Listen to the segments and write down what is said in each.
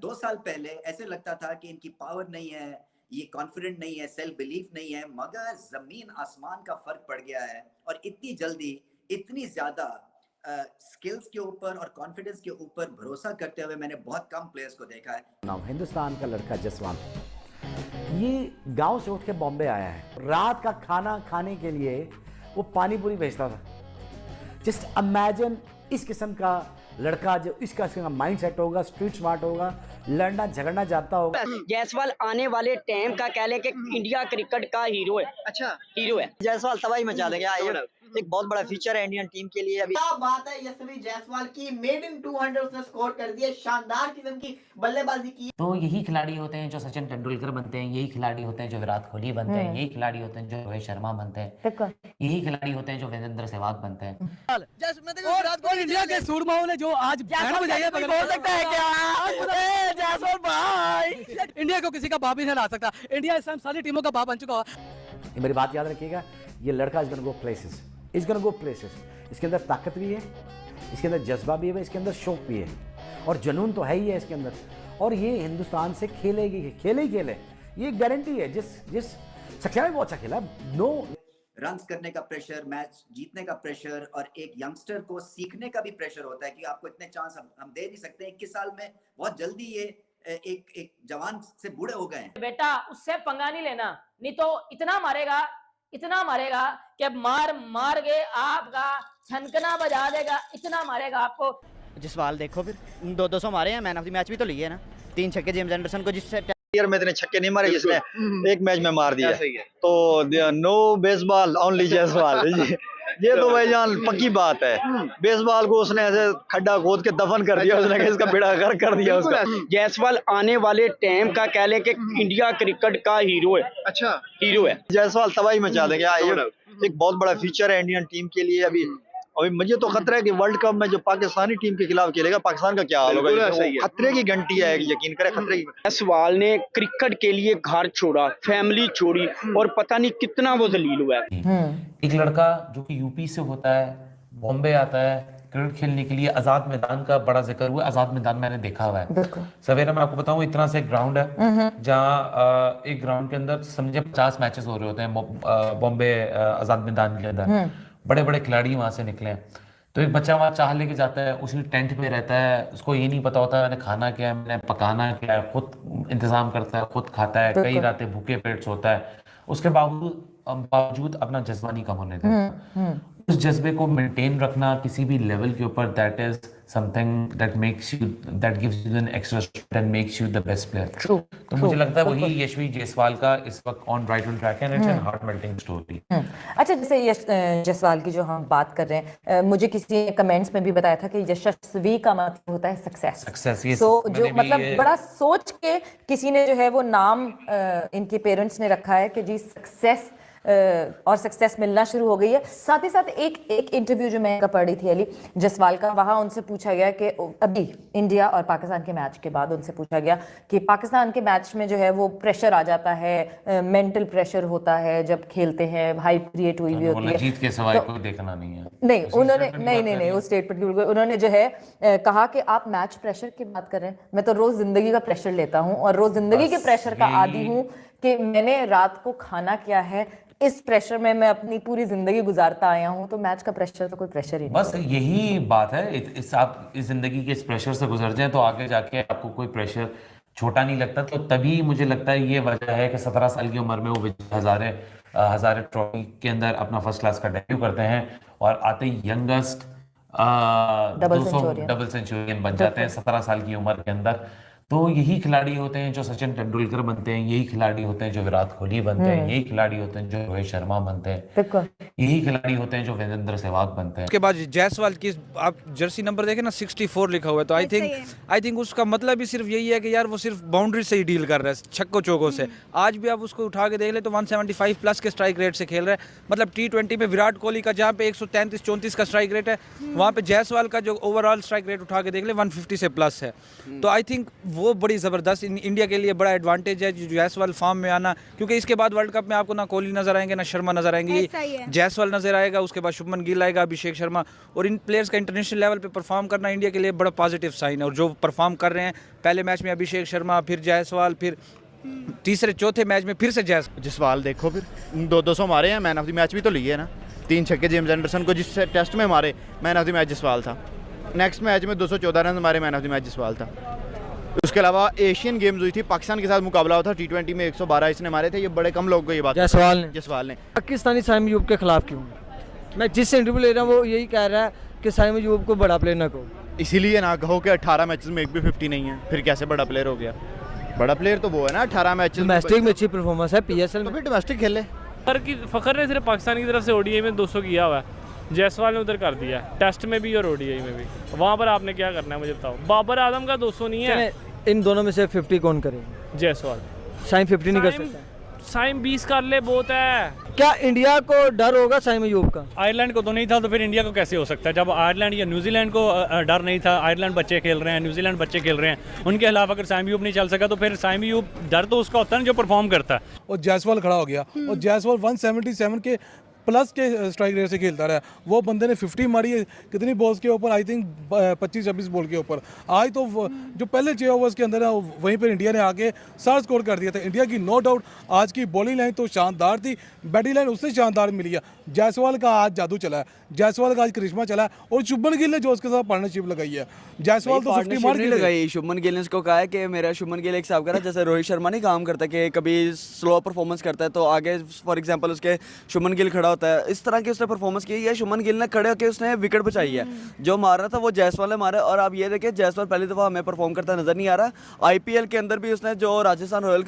2 साल पहले ऐसे लगता था कि इनकी पावर नहीं है, ये कॉन्फिडेंट नहीं है, सेल्फ बिलीफ नहीं है, मगर जमीन आसमान का फर्क पड़ गया है और इतनी जल्दी इतनी ज्यादा स्किल्स के ऊपर और कॉन्फिडेंस के ऊपर भरोसा करते हुए मैंने बहुत कम प्लेयर्स को देखा है। हिंदुस्तान का लड़का जसवंत ये गांव से उठ के बॉम्बे आया है, रात का खाना खाने के लिए वो पानी पूरी बेचता था। जस्ट इमेजिन इस किस्म का लड़का जो इस किस्म का माइंड सेट होगा, स्ट्रीट स्मार्ट होगा, लड़ना झगड़ना जानता होगा। जायसवाल आने वाले टाइम का कह लें कि इंडिया क्रिकेट का हीरो है। अच्छा, हीरो है जायसवाल, तबाही मचा देगा। एक बहुत बड़ा फ्यूचर है इंडियन टीम के लिए। अभी क्या बात है, यशस्वी जायसवाल की मेड इन 200 उसने स्कोर कर दिया, शानदार किस्म की बल्लेबाजी की। तो यही खिलाड़ी होते हैं जो सचिन तेंदुलकर बनते हैं, यही खिलाड़ी होते हैं जो विराट कोहली बनते हैं, यही खिलाड़ी होते हैं जो रोहित शर्मा बनते हैं, यही खिलाड़ी होते हैं जो वीरेंद्र सहवाग बनते हैं। और इंडिया के सूरमाओं ने जो आज बोल सकता है क्या जायसवाल भाई, इंडिया को किसी का बाप ही नहीं ला सकता। इंडिया इस टाइम सारी टीमों का बाप बन चुका है। मेरी बात याद रखिएगा, ये लड़का is gonna go places, is gonna go places. इसके अंदर ताकत भी है, इसके अंदर जज्बा भी है, इसके अंदर शौक भी है और जुनून तो है ही है इसके अंदर। और ये हिंदुस्तान से खेलेगी, खेले ही खेले, ये गारंटी है। जिस सच्चाई में बहुत अच्छा खेला, नो रन्स करने का प्रेशर, मैच जीतने का प्रेशर और एक यंगस्टर को सीखने का भी प्रेशर होता है कि आपको इतने चांस हम दे नहीं सकते। 21 साल में बहुत जल्दी ये एक जवान से बूढ़े हो गए हैं। बेटा उससे पंगा नहीं लेना, नहीं तो इतना मारेगा कि मार के आपका छनकना बजा देगा, इतना मारेगा आपको। जसवाल देखो फिर 200 मारे हैं, मैन ऑफ द मैच भी तो लिए है ना। 3 छक्के जेम्स एंडरसन को, जिससे ईयर में इतने छक्के नहीं मारे जिसने एक मैच में मार दिया। तो नो बेसबॉल ओनली जायसवाल। ये तो भाईजान पक्की बात है। बेसबॉल को उसने ऐसे खड्डा खोद के दफन कर दिया, उसने इसका बेड़ा गर्क कर दिया उसका। जायसवाल आने वाले टाइम का कह लें कि इंडिया क्रिकेट का हीरो है। अच्छा, हीरो है जायसवाल, तबाही मचा देगा। एक बहुत बड़ा फ्यूचर है इंडियन टीम के लिए। अभी मुझे तो खतरा है कि वर्ल्ड कप में जो पाकिस्तानी टीम के खिलाफ खेलेगा, पाकिस्तान का क्या हाल होगा। खतरे की घंटी है, यकीन करें खतरे की। जायसवाल ने क्रिकेट के लिए घर छोड़ा, फैमिली छोड़ी और पता नहीं कितना वो जलील हुआ है। एक लड़का जो कि यूपी से होता है, बॉम्बे आता है क्रिकेट खेलने के लिए। आजाद मैदान का बड़ा जिक्र हुआ, आजाद मैदान मैंने देखा हुआ है। सवेरा मैं आपको बताऊं, इतना से एक ग्राउंड है जहाँ एक ग्राउंड के अंदर समझे 50 मैचेस हो रहे होते हैं बॉम्बे आजाद मैदान के अंदर। बड़े बड़े खिलाड़ी वहां से निकले हैं। तो एक बच्चा वहां चाह लेके जाता है, उसी टेंट में रहता है, उसको ये नहीं पता होता मैंने खाना क्या है, मैंने पकाना क्या है, खुद इंतजाम करता है, खुद खाता है, कई रातें भूखे पेट सोता है। उसके बावजूद अपना जज्बा नहीं कम होने देता। उस जज्बे को मेंटेन रखना किसी भी लेवल के ऊपर, that is something that makes you, that gives you an extra strength and makes you the best player. तो मुझे लगता है वही यशस्वी जायसवाल का इस वक्त ऑन राइट ट्रैक है। It's an heart melting story. अच्छा, जैसे जायसवाल की जो हम बात कर रहे हैं, मुझे किसी ने कमेंट्स में भी बताया था कि यशस्वी का मतलब होता है सक्सेस। सो जो मतलब बड़ा सोच के किसी ने जो है वो नाम इनके पेरेंट्स ने रखा है कि जी सक्सेस और सक्सेस मिलना शुरू हो गई है। साथ ही साथ एक इंटरव्यू जो मैं पढ़ रही थी अली जायसवाल का, वहाँ उनसे पूछा गया कि अभी इंडिया और पाकिस्तान के मैच के बाद उनसे पूछा गया कि पाकिस्तान के मैच में जो है वो प्रेशर आ जाता है, मेंटल प्रेशर होता है जब खेलते हैं, हाइप क्रिएट हुई हुई होती है, जीत के सवाल कोई देखना नहीं है। नहीं उन्होंने नहीं उस स्टेटमेंट की उन्होंने जो है कहा कि आप मैच प्रेशर की बात कर रहे हैं, मैं तो रोज जिंदगी का प्रेशर लेता हूँ और रोज जिंदगी के प्रेशर का आदी हूँ कि मैंने रात को खाना किया है, इस प्रेशर में मैं अपनी पूरी जिंदगी गुजारता आया हूं, तो मैच का प्रेशर तो कोई प्रेशर ही नहीं। बस यही बात है, आप इस जिंदगी के इस प्रेशर से गुजर जाएं तो आगे जाके आपको कोई प्रेशर छोटा नहीं लगता। तो तभी मुझे लगता है ये वजह है कि 17 साल की उम्र में वो हजारे ट्रॉफी के अंदर अपना फर्स्ट क्लास का डेब्यू करते हैं और आते ही यंगेस्ट डबल सेंचुरियन बन जाते हैं 17 साल की उम्र के अंदर। तो यही खिलाड़ी होते हैं जो सचिन तेंदुलकर बनते हैं, यही खिलाड़ी होते हैं जो विराट कोहली बनते हैं, यही खिलाड़ी होते हैं जो रोहित शर्मा बनते हैं, यही खिलाड़ी होते हैं जो वीरेंद्र सहवाग बनते हैं। उसके बाद जायसवाल की आप जर्सी नंबर देखें ना, 64 लिखा हुआ है। तो आई थिंक उसका मतलब ही सिर्फ यही है कि यार वो सिर्फ बाउंड्री से ही डील कर रहा है, छक्कों चौकों से। आज भी आप उसको उठा के देख ले तो 175 प्लस के स्ट्राइक रेट से खेल रहा है। मतलब T20 में विराट कोहली का जहाँ पे 133-34 का स्ट्राइक रेट है, वहाँ पे जायसवाल का जो ओवरऑल स्ट्राइक रेट उठा के देख ले 150 से प्लस है। तो आई थिंक वो बड़ी ज़बरदस्त इंडिया के लिए बड़ा एडवांटेज है जायसवाल फॉर्म में आना, क्योंकि इसके बाद वर्ल्ड कप में आपको ना कोहली नजर आएंगे ना शर्मा नजर आएंगे, जायसवाल नजर आएगा, उसके बाद शुभमन गिल आएगा, अभिषेक शर्मा, और इन प्लेयर्स का इंटरनेशनल लेवल पे परफॉर्म करना इंडिया के लिए बड़ा पॉजिटिव साइन है। और जो परफॉर्म कर रहे हैं पहले मैच में अभिषेक शर्मा, फिर जायसवाल, फिर तीसरे चौथे मैच में फिर से जसवाल देखो फिर 200 मारे हैं, मैन ऑफ द मैच भी तो लिए है ना, 3 छक्के जेम्स एंडरसन को जिस टेस्ट में मारे man of the match Jaswal था, नेक्स्ट मैच में 214 रन हमारे man of the match Jaswal था। उसके अलावा एशियन गेम्स हुई थी, पाकिस्तान के साथ मुकाबला हुआ था, T20 में 112 इसने मारे थे, ये बड़े कम लोगों को ये बात जसवाल ने। पाकिस्तानी साइम अयूब के खिलाफ क्यों? मैं जिस इंटरव्यू ले रहा हूँ वो यही कह रहा है कि साइम अयूब को बड़ा प्लेयर ना कहो, इसीलिए ना कहो कि 18 मैचेस में एक भी 50 नहीं है, फिर कैसे बड़ा प्लेयर हो गया? बड़ा प्लेयर तो वो है ना 18 मैचेस डोमेस्टिक में अच्छी परफॉर्मेंस है, PSL तो फिर डोमेस्टिक खेले। फखर ने सिर्फ पाकिस्तान की तरफ से ODI में 200 किया हुआ है, जायसवाल ने उधर कर दिया, टेस्ट में भी और ODI में भी। वहाँ पर आपने क्या करना है मुझे बताओ? बाबर आजम का 200 नहीं है। इन दोनों में से 50 कौन करेगा? जायसवाल। साइम 50 नहीं कर सकता, साइम 20 कर ले बहुत है। क्या इंडिया को डर होगा साइम अयूब का? आयरलैंड को तो नहीं था, तो फिर इंडिया को कैसे हो सकता है? जब आयरलैंड या न्यूजीलैंड को डर नहीं था, आयरलैंड बच्चे खेल रहे हैं, न्यूजीलैंड बच्चे खेल रहे हैं, उनके खिलाफ अगर साइम अयूब नहीं चल सका तो फिर साइम अयूब डर तो उसका होता है ना जो परफॉर्म करता है। और जायसवाल खड़ा हो गया, और जायसवाल 177 के प्लस के स्ट्राइक रेट से खेलता रहा। वो बंदे ने 50 मारी है कितनी बॉल्स के ऊपर, आई थिंक 25-26 बॉल के ऊपर। आज तो जो पहले 6 ओवर्स के अंदर है वहीं पर इंडिया ने आके 60 स्कोर कर दिया था। इंडिया की नो डाउट आज की बॉलिंग लाइन तो शानदार थी, बैटिंग लाइन उससे शानदार मिली है। जायसवाल का आज जादू चला है, जायसवाल का आज करिश्मा चला है, और शुभमन गिल ने जो उसके साथ पार्टनरशिप लगाई है। जायसवाल तो 50 मार नहीं लगाई, शुभमन गिल ने उसको कहा है कि मेरा शुभमन गिल एक हिसाब करा जैसे रोहित शर्मा नहीं काम करता कि कभी स्लो परफॉर्मेंस करता है तो आगे फॉर एग्जांपल उसके शुभमन गिल खड़ा होता है, इस तरह की उसने परफॉर्मेंस की है। शुभमन गिल ने खड़े होकर उसने विकेट बचाई है, जो मार रहा था वो जायसवाल ने मारा। और आप ये देखिए जायसवाल पहली दफ़ा हमें परफॉर्म करता नजर नहीं आ रहा। IPL के अंदर भी उसने जो राजस्थान रॉयल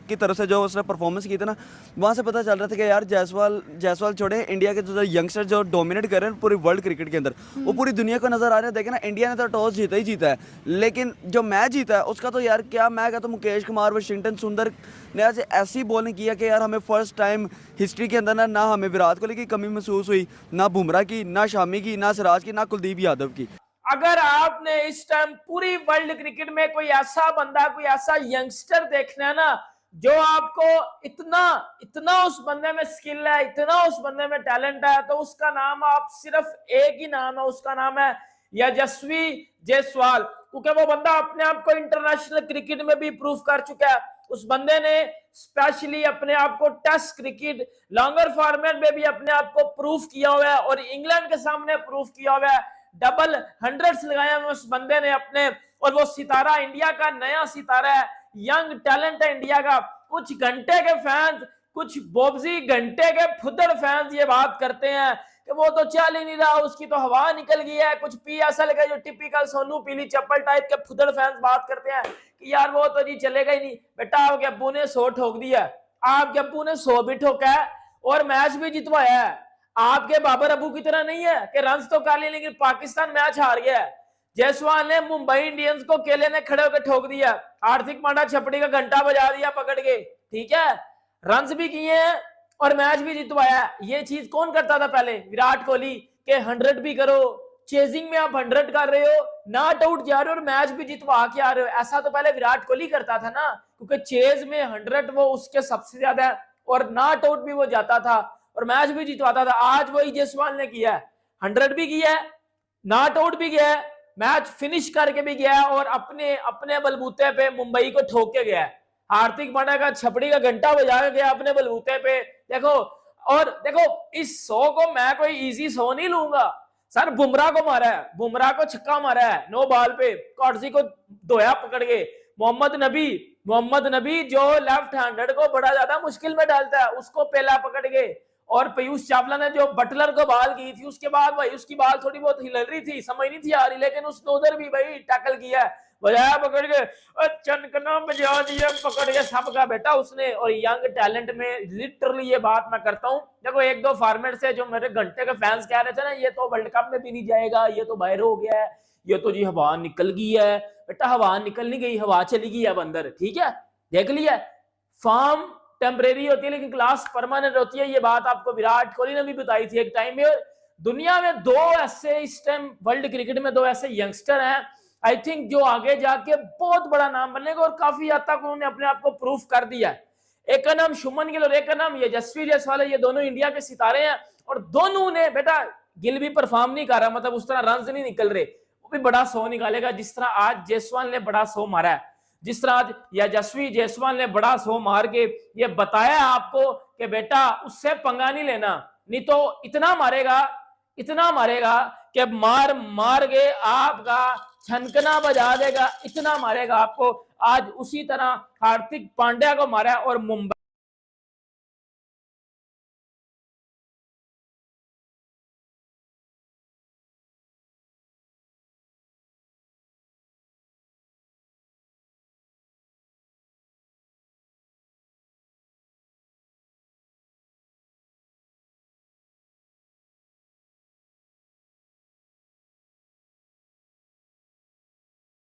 की तरफ से जो उसने परफॉर्मेंस की थी ना, वहाँ से पता चल रहा था कि यार जायसवाल छोड़े, इंडिया के जो यंगस्टर जो डोमिनेट कर रहे हैं पूरी वर्ल्ड क्रिकेट के अंदर, वो पूरी दुनिया को नजर आ रहे हैं। देखे ना, इंडिया ने तो टॉस जीता ही जीता है, लेकिन जो मैच जीता है उसका तो यार क्या मैच है। तो मुकेश कुमार, वाशिंगटन सुंदर ने आज ऐसी बॉलिंग किया कि यार हमें फर्स्ट टाइम हिस्ट्री के अंदर ना हमें विराट कोहली की कमी महसूस हुई, ना बुमराह की, ना शामी की, ना सिराज की, ना कुलदीप यादव की। अगर आपने इस टाइम पूरी वर्ल्ड क्रिकेट में कोई ऐसा बंदा, कोई ऐसा यंगस्टर देखना है ना जो आपको इतना उस बंदे में स्किल है, इतना उस बंदे में टैलेंट है, तो उसका नाम आप सिर्फ एक ही नाम है, उसका नाम है यशस्वी जायसवाल। क्योंकि वो बंदा अपने आप को इंटरनेशनल क्रिकेट में भी प्रूव कर चुका है। उस बंदे ने स्पेशली अपने आप को टेस्ट क्रिकेट लॉन्गर फॉर्मेट में भी अपने आप को प्रूव किया हुआ है, और इंग्लैंड के सामने प्रूव किया हुआ है। डबल 100s लगाया हुआ उस बंदे ने अपने, और वो सितारा इंडिया का नया सितारा है, यंग टैलेंट है इंडिया का। कुछ घंटे के फैंस, कुछ बोबजी घंटे के फुदड़ फैंस ये बात करते हैं कि वो तो चल ही नहीं रहा, उसकी तो हवा निकल गई है। कुछ PSL के जो टिपिकल सोनू पीली चप्पल टाइप के फुदड़ फैंस बात करते हैं कि यार वो तो जी चलेगा ही नहीं। बेटा आपके अब्बू ने 100 ठोक दिया, आपके अब्बू ने 100 भी ठोका है और मैच भी जितवाया है। आपके बाबर अबू की तरह नहीं है कि रन तो कर लिए लेकिन पाकिस्तान मैच हार गया है। जायसवाल ने मुंबई इंडियंस को केले ने खड़े होकर ठोक दिया, हार्दिक पांड्या छपड़ी का घंटा बजा दिया पकड़ के, ठीक है, रन्स भी किए हैं और मैच भी जितवाया। ये चीज कौन करता था पहले? विराट कोहली के 100 भी करो, चेजिंग में आप 100 कर रहे हो, नॉट आउट जा रहे हो और मैच भी जितवा के आ रहे हो। ऐसा तो पहले विराट कोहली करता था ना, क्योंकि चेज में 100 वो उसके सबसे ज्यादा है, और नॉट आउट भी वो जाता था और मैच भी जितवाता था। आज वही जायसवाल ने किया है, 100 भी किया है, नॉट आउट भी गया है, मैच फिनिश करके भी गया है, और अपने बलबूते पे मुंबई को ठोक के गया है। हार्दिक पांड्या का छपड़ी का घंटा बजा के गया अपने बलबूते पे। देखो, और देखो इस 100 को मैं कोई इजी 100 नहीं लूंगा सर। बुमराह को मारा है, बुमराह को छक्का मारा है 9 बॉल पे, कॉर्सी को धोया पकड़ के। मोहम्मद नबी जो लेफ्ट हैंडेड को बड़ा ज्यादा मुश्किल में डालता है, उसको पहला पकड़ के। और पीयूष चावला ने जो बटलर को बॉल की थी, उसके बाद भाई उसकी बॉल थोड़ी बहुत हिल रही थी, समझ नहीं थी आ रही, लेकिन उसने उधर भी भाई टैकल किया, बजाया पकड़ के, चनकना बजा दिया पकड़ के सबका बेटा उसने। और यंग टैलेंट में लिटरली ये बात मैं करता हूँ। देखो 1-2 फॉर्मेट से जो मेरे घंटे के फैंस कह रहे थे ना, ये तो वर्ल्ड कप में भी नहीं जाएगा, ये तो बाहर हो गया है, ये तो जी हवा निकल गई है। बेटा हवा निकल नहीं गई, हवा चली गई अब अंदर, ठीक है, देख लिया। फॉर्म टेम्परेरी होती है लेकिन क्लास परमानेंट होती है। ये बात आपको विराट कोहली ने भी बताई थी एक टाइम में। दुनिया में 2 ऐसे इस टाइम वर्ल्ड क्रिकेट में 2 ऐसे यंगस्टर हैं आई थिंक जो आगे जाके बहुत बड़ा नाम बनेगा, और काफी हद तक उन्होंने अपने आप को प्रूफ कर दिया है। एक का नाम शुभमन गिल और एक का नाम यशस्वी जायसवाल है, ये दोनों इंडिया के सितारे हैं, और दोनों ने, बेटा गिल भी परफॉर्म नहीं कर रहा, मतलब उस तरह रन नहीं निकल रहे, वो भी बड़ा 100 निकालेगा जिस तरह आज जायसवाल ने बड़ा 100 मारा है, जिस तरह आज यशस्वी जायसवाल ने बड़ा 100 मार के ये बताया आपको कि बेटा उससे पंगा नहीं लेना, नहीं तो इतना मारेगा कि मार मार के आपका छनकना बजा देगा, इतना मारेगा आपको। आज उसी तरह हार्दिक पांड्या को मारा और मुंबई